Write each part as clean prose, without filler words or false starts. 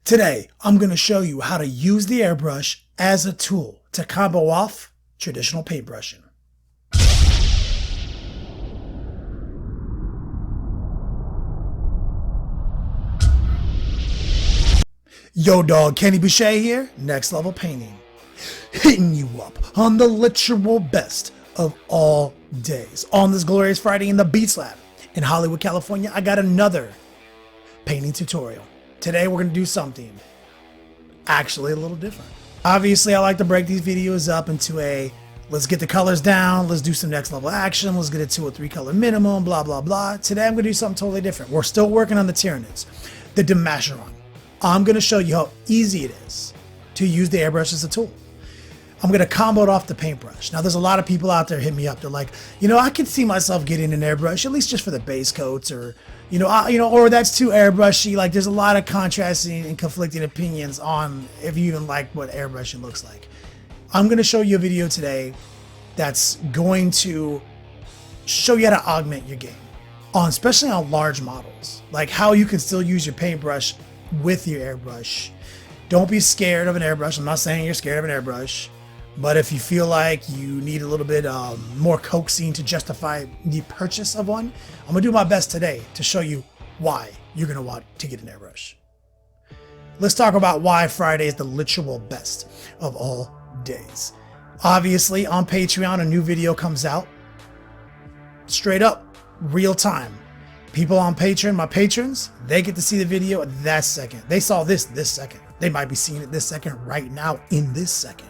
Today, I'm going to show you how to use the airbrush as a tool to combo off traditional paintbrushing. Yo dog, Kenny Boucher here, Next Level Painting. Hitting you up on the literal best of all days. On this glorious Friday in the Beats Lab in Hollywood, California, I got another painting tutorial. Today we're going to do something actually a little different. Obviously, I like to break these videos up into let's get the colors down, let's do some next level action, let's get a 2 or 3 color minimum, blah, blah, blah. Today I'm going to do something totally different. We're still working on the Tyranids, the Damasheron. I'm going to show you how easy it is to use the airbrush as a tool. I'm going to combo it off the paintbrush. Now, there's a lot of people out there hit me up. They're like, I can see myself getting an airbrush, at least just for the base coats, or, or that's too airbrushy. Like, there's a lot of contrasting and conflicting opinions on if you even like what airbrushing looks like. I'm going to show you a video today that's going to show you how to augment your game, especially on large models, like how you can still use your paintbrush with your airbrush. Don't be scared of an airbrush. I'm not saying you're scared of an airbrush. But if you feel like you need a little bit more coaxing to justify the purchase of one, I'm going to do my best today to show you why you're going to want to get an airbrush. Let's talk about why Friday is the literal best of all days. Obviously, on Patreon, a new video comes out. Straight up, real time. People on Patreon, my patrons, they get to see the video that second. They saw this second. They might be seeing it this second right now in this second.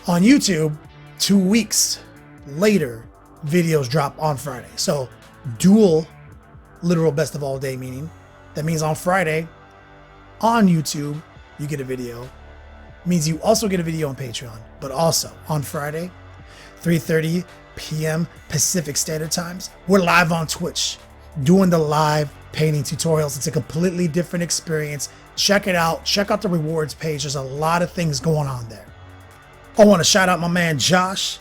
On YouTube, 2 weeks later, videos drop on Friday. So dual literal best of all day, meaning that means on Friday on YouTube, you get a video. Means you also get a video on Patreon, but also on Friday, 3:30 p.m. Pacific Standard Times, we're live on Twitch doing the live painting tutorials. It's a completely different experience. Check it out. Check out the rewards page. There's a lot of things going on there. I want to shout out my man Josh,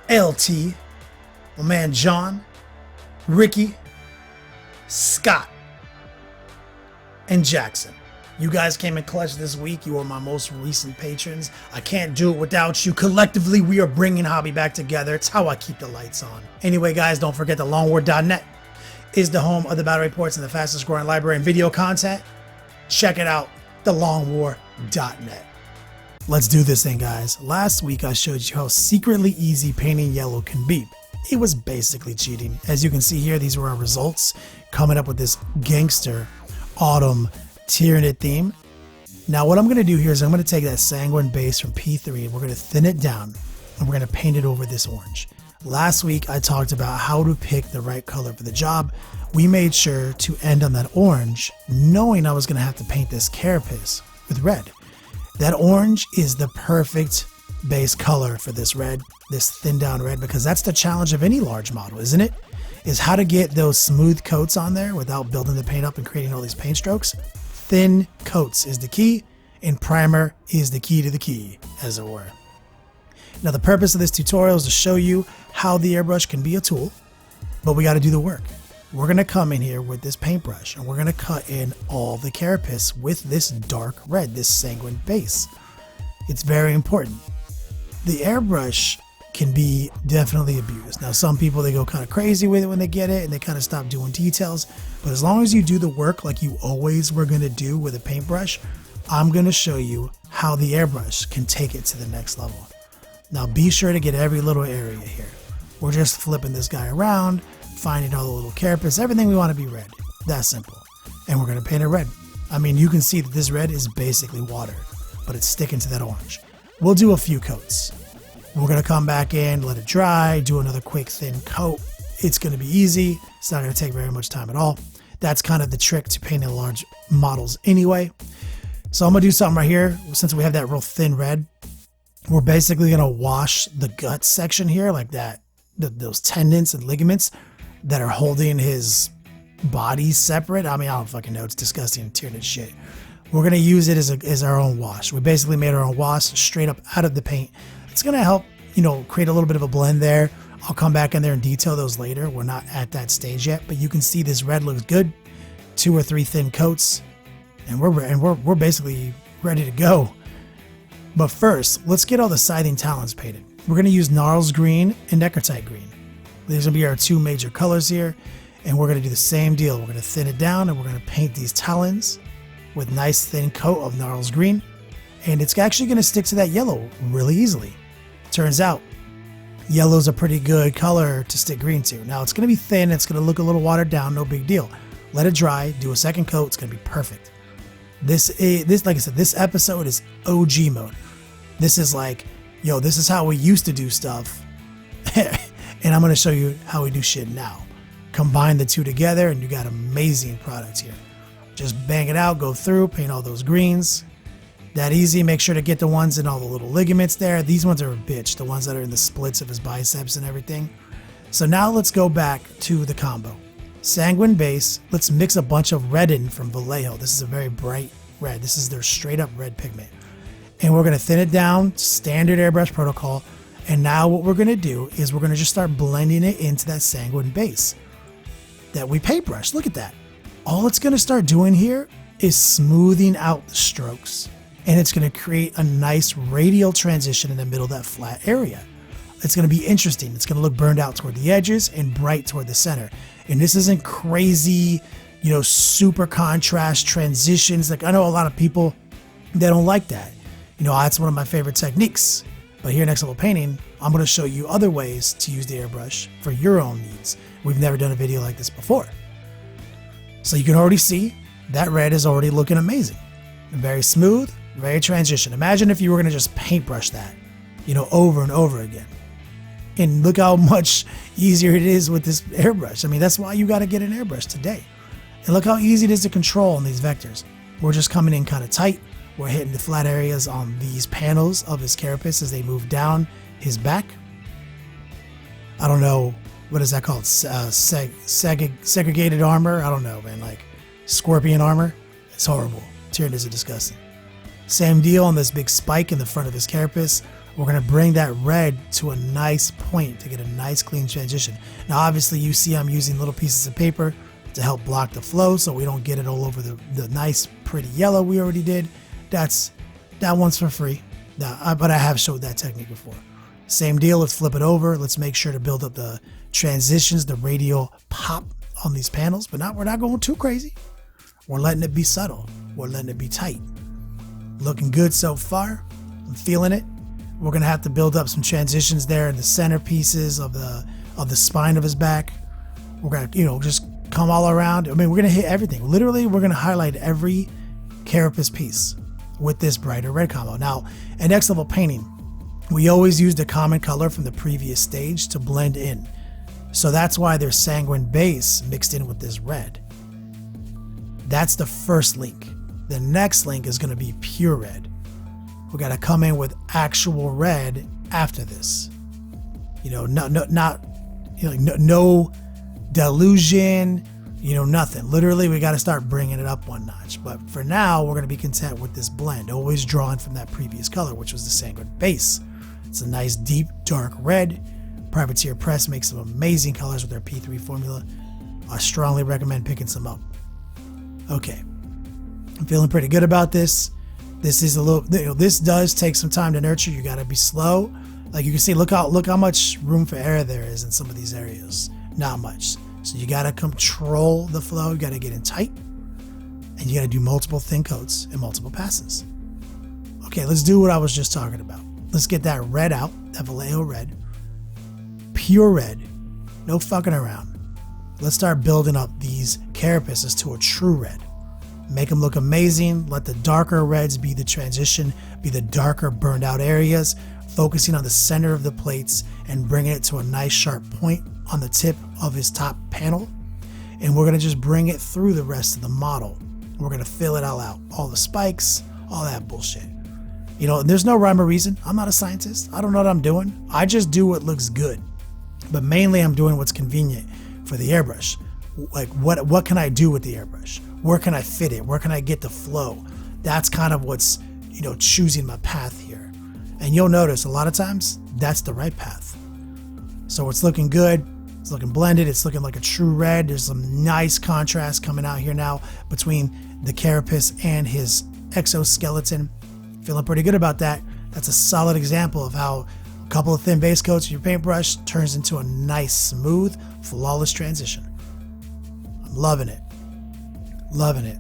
LT, my man John, Ricky, Scott, and Jackson. You guys came in clutch this week. You are my most recent patrons. I can't do it without you. Collectively, we are bringing hobby back together. It's how I keep the lights on. Anyway, guys, don't forget the longword.net is the home of the battle reports and the fastest growing library and video content. Check it out, thelongwar.net. Let's do this thing, guys. Last week, I showed you how secretly easy painting yellow can be. It was basically cheating. As you can see here, these were our results, coming up with this gangster autumn Tyranid theme. Now, what I'm going to do here is I'm going to take that sanguine base from P3 and we're going to thin it down and we're going to paint it over this orange. Last week, I talked about how to pick the right color for the job. We made sure to end on that orange, knowing I was going to have to paint this carapace with red. That orange is the perfect base color for this red, this thin down red, because that's the challenge of any large model, isn't it? Is how to get those smooth coats on there without building the paint up and creating all these paint strokes. Thin coats is the key, and primer is the key to the key, as it were. Now, the purpose of this tutorial is to show you how the airbrush can be a tool, but we got to do the work. We're going to come in here with this paintbrush and we're going to cut in all the carapace with this dark red, this sanguine base. It's very important. The airbrush can be definitely abused. Now, some people, they go kind of crazy with it when they get it and they kind of stop doing details. But as long as you do the work like you always were going to do with a paintbrush, I'm going to show you how the airbrush can take it to the next level. Now, be sure to get every little area here. We're just flipping this guy around, finding all the little carapace, everything we want to be red. That's simple. And we're going to paint it red. I mean, you can see that this red is basically water, but it's sticking to that orange. We'll do a few coats. We're going to come back in, let it dry, do another quick thin coat. It's going to be easy. It's not going to take very much time at all. That's kind of the trick to painting large models anyway. So I'm going to do something right here. Since we have that real thin red, we're basically going to wash the gut section here like that. Those tendons and ligaments that are holding his body separate. I mean, I don't fucking know. It's disgusting Tyranid shit. We're going to use it as our own wash. We basically made our own wash straight up out of the paint. It's going to help, create a little bit of a blend there. I'll come back in there and detail those later. We're not at that stage yet, but you can see this red looks good. 2 or 3 thin coats. And we're basically ready to go. But first, let's get all the scything talons painted. We're going to use Gnarls Green and Necrotite Green. These are going to be our two major colors here. And we're going to do the same deal. We're going to thin it down and we're going to paint these talons with nice thin coat of Gnarls Green. And it's actually going to stick to that yellow really easily. Turns out, yellow's a pretty good color to stick green to. Now it's going to be thin. It's going to look a little watered down. No big deal. Let it dry. Do a second coat. It's going to be perfect. This, like I said, this episode is OG mode. This is like, yo, this is how we used to do stuff. And I'm going to show you how we do shit now. Combine the two together and you got amazing products here. Just bang it out, go through, paint all those greens. That easy. Make sure to get the ones in all the little ligaments there. These ones are a bitch. The ones that are in the splits of his biceps and everything. So now let's go back to the combo. Sanguine base. Let's mix a bunch of red in from Vallejo. This is a very bright red. This is their straight up red pigment. And we're going to thin it down, standard airbrush protocol. And now what we're going to do is we're going to just start blending it into that sanguine base that we paintbrush. Look at that. All it's going to start doing here is smoothing out the strokes. And it's going to create a nice radial transition in the middle of that flat area. It's going to be interesting. It's going to look burned out toward the edges and bright toward the center. And this isn't crazy, you know, super contrast transitions. Like I know a lot of people that don't like that. You know, that's one of my favorite techniques. But here, Next Level Painting, I'm going to show you other ways to use the airbrush for your own needs. We've never done a video like this before. So you can already see that red is already looking amazing. Very smooth, very transition. Imagine if you were going to just paintbrush that, you know, over and over again. And look how much easier it is with this airbrush. I mean, that's why you got to get an airbrush today. And look how easy it is to control on these vectors. We're just coming in kind of tight. We're hitting the flat areas on these panels of his carapace as they move down his back. I don't know, what is that called? Segregated armor? I don't know, man. Like scorpion armor? It's horrible. Tyrannus is disgusting. Same deal on this big spike in the front of his carapace. We're going to bring that red to a nice point to get a nice clean transition. Now, obviously, you see I'm using little pieces of paper to help block the flow so we don't get it all over the nice, pretty yellow we already did. That one's for free, but I have showed that technique before. Same deal, let's flip it over. Let's make sure to build up the transitions, the radial pop on these panels, but we're not going too crazy. We're letting it be subtle. We're letting it be tight. Looking good so far. I'm feeling it. We're gonna have to build up some transitions there in the center pieces of the spine of his back. We're gonna, you know, just come all around. I mean, we're gonna hit everything. Literally, we're gonna highlight every carapace piece with this brighter red combo. Now, at Next Level Painting, we always used a common color from the previous stage to blend in. So that's why there's sanguine base mixed in with this red. That's the first link. The next link is going to be pure red. We got to come in with actual red after this. You know, no delusion, you know, nothing. Literally, we got to start bringing it up one notch. But for now, we're going to be content with this blend, always drawing from that previous color, which was the sanguine base. It's a nice, deep, dark red. Privateer Press makes some amazing colors with their P3 formula. I strongly recommend picking some up. Okay, I'm feeling pretty good about this. This is a little, you know, this does take some time to nurture. You got to be slow. Like you can see, look how much room for error there is in some of these areas. Not much. So you got to control the flow. You got to get in tight, and you got to do multiple thin coats and multiple passes. Okay, let's do what I was just talking about. Let's get that red out, that Vallejo red, pure red, no fucking around. Let's start building up these carapaces to a true red. Make them look amazing. Let the darker reds be the transition, be the darker burned out areas, focusing on the center of the plates and bringing it to a nice sharp point on the tip of his top panel. And we're going to just bring it through the rest of the model. We're going to fill it all out. All the spikes, all that bullshit. You know, there's no rhyme or reason. I'm not a scientist. I don't know what I'm doing. I just do what looks good. But mainly I'm doing what's convenient for the airbrush. Like what can I do with the airbrush? Where can I fit it? Where can I get the flow? That's kind of what's, you know, choosing my path here. And you'll notice a lot of times that's the right path. So it's looking good. It's looking blended. It's looking like a true red. There's some nice contrast coming out here now between the carapace and his exoskeleton. Feeling pretty good about that. That's a solid example of how a couple of thin base coats of your paintbrush turns into a nice, smooth, flawless transition. I'm loving it. Loving it.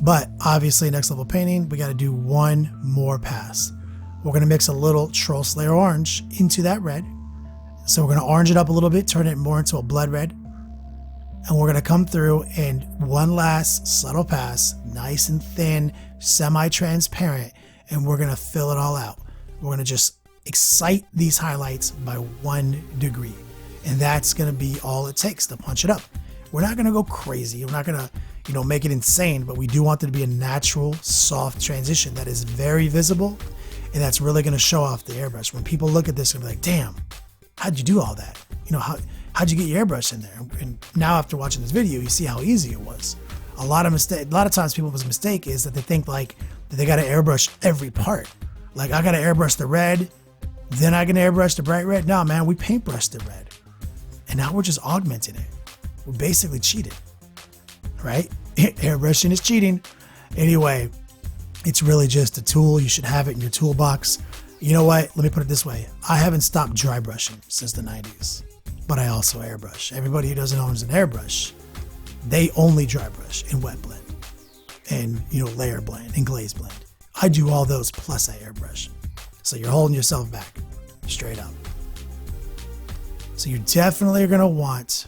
But obviously, next level painting, we got to do one more pass. We're going to mix a little Troll Slayer orange into that red. So we're going to orange it up a little bit, turn it more into a blood red. And we're going to come through and one last subtle pass, nice and thin, semi-transparent, and we're going to fill it all out. We're going to just excite these highlights by 1 degree. And that's going to be all it takes to punch it up. We're not going to go crazy. We're not going to, make it insane, but we do want there to be a natural, soft transition that is very visible, and that's really going to show off the airbrush. When people look at this, they'll be like, damn, how'd you do all that? How'd you get your airbrush in there? And now after watching this video, you see how easy it was. A lot of times people's mistake is that they think like that they got to airbrush every part. Like I got to airbrush the red, then I can airbrush the bright red. No, man, we paintbrushed the red. And now we're just augmenting it. We basically cheated, right? Airbrushing is cheating. Anyway, it's really just a tool. You should have it in your toolbox. You know what? Let me put it this way. I haven't stopped dry brushing since the 90s, but I also airbrush. Everybody who doesn't own an airbrush, they only dry brush and wet blend and, layer blend and glaze blend. I do all those plus I airbrush. So you're holding yourself back straight up. So you definitely are going to want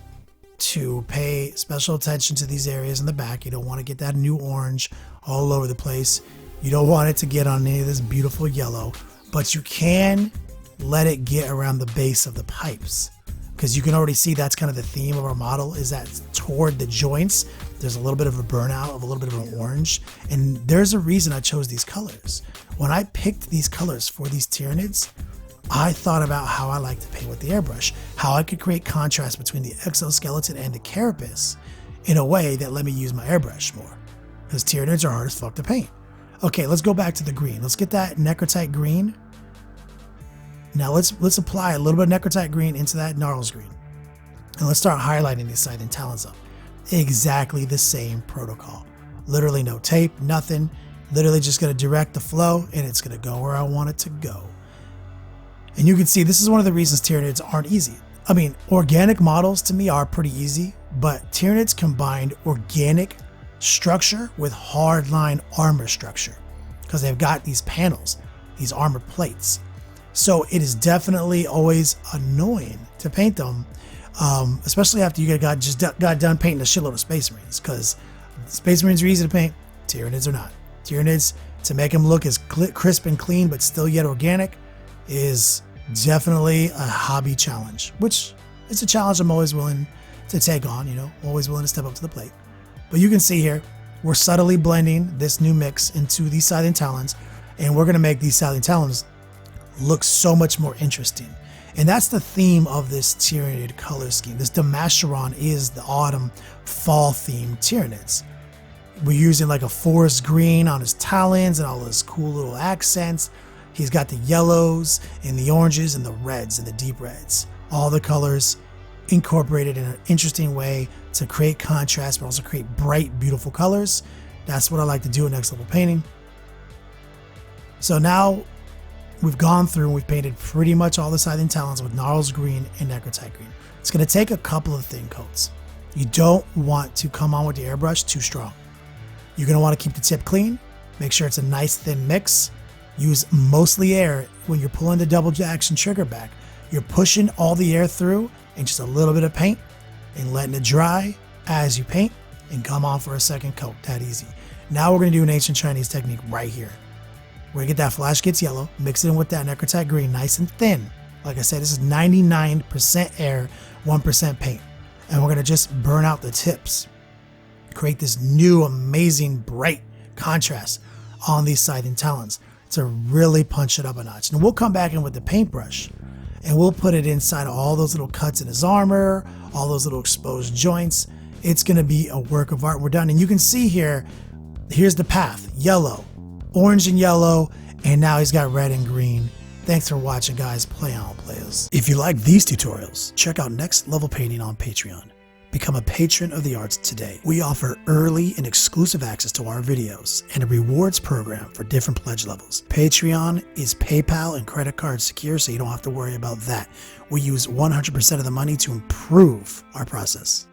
to pay special attention to these areas in the back. You don't want to get that new orange all over the place. You don't want it to get on any of this beautiful yellow, but you can let it get around the base of the pipes, because you can already see that's kind of the theme of our model, is that toward the joints there's a little bit of a burnout of a little bit of an orange. And there's a reason I chose these colors. When I picked these colors for these Tyranids, I thought about how I like to paint with the airbrush, how I could create contrast between the exoskeleton and the carapace in a way that let me use my airbrush more, because Tyranids are hard as fuck to paint. Okay, let's go back to the green. Let's get that necrotite green. Now let's apply a little bit of necrotite green into that gnarls green, and let's start highlighting these scything talons up. Exactly the same protocol. Literally no tape, nothing. Literally just going to direct the flow, and it's going to go where I want it to go. And you can see this is one of the reasons Tyranids aren't easy. I mean, organic models to me are pretty easy, but Tyranids combined organic structure with hardline armor structure, because they've got these panels, these armor plates. So it is definitely always annoying to paint them, especially after you got done painting a shitload of Space Marines, because Space Marines are easy to paint, Tyranids are not. Tyranids, to make them look as crisp and clean but still yet organic, is definitely a hobby challenge, which is a challenge I'm always willing to take on, always willing to step up to the plate. But you can see here, we're subtly blending this new mix into these scything talons, and we're going to make these scything talons look so much more interesting. And that's the theme of this Tyranid color scheme. This Damasheron is the autumn fall themed Tyranids. We're using like a forest green on his talons and all his cool little accents. He's got the yellows and the oranges and the reds and the deep reds. All the colors incorporated in an interesting way to create contrast, but also create bright, beautiful colors. That's what I like to do in next level painting. So now we've gone through and we've painted pretty much all the scything talons with gnarls green and necrotite green. It's going to take a couple of thin coats. You don't want to come on with the airbrush too strong. You're going to want to keep the tip clean. Make sure it's a nice thin mix. Use mostly air when you're pulling the double action trigger back. You're pushing all the air through and just a little bit of paint and letting it dry as you paint and come on for a second coat. That easy. Now we're going to do an ancient Chinese technique right here. We're going to get that flash gets yellow, mix it in with that necrotite green nice and thin. Like I said, this is 99% air, 1% paint. And we're going to just burn out the tips. Create this new amazing bright contrast on these scything talons to really punch it up a notch. And we'll come back in with the paintbrush and we'll put it inside all those little cuts in his armor, all those little exposed joints. It's going to be a work of art. We're done. And you can see here, here's the path: yellow, orange and yellow, and now he's got red and green. Thanks for watching, guys. Play on, players. If you like these tutorials, check out Next Level Painting on Patreon. Become a patron of the arts today. We offer early and exclusive access to our videos and a rewards program for different pledge levels. Patreon is PayPal and credit card secure, so you don't have to worry about that. We use 100% of the money to improve our process.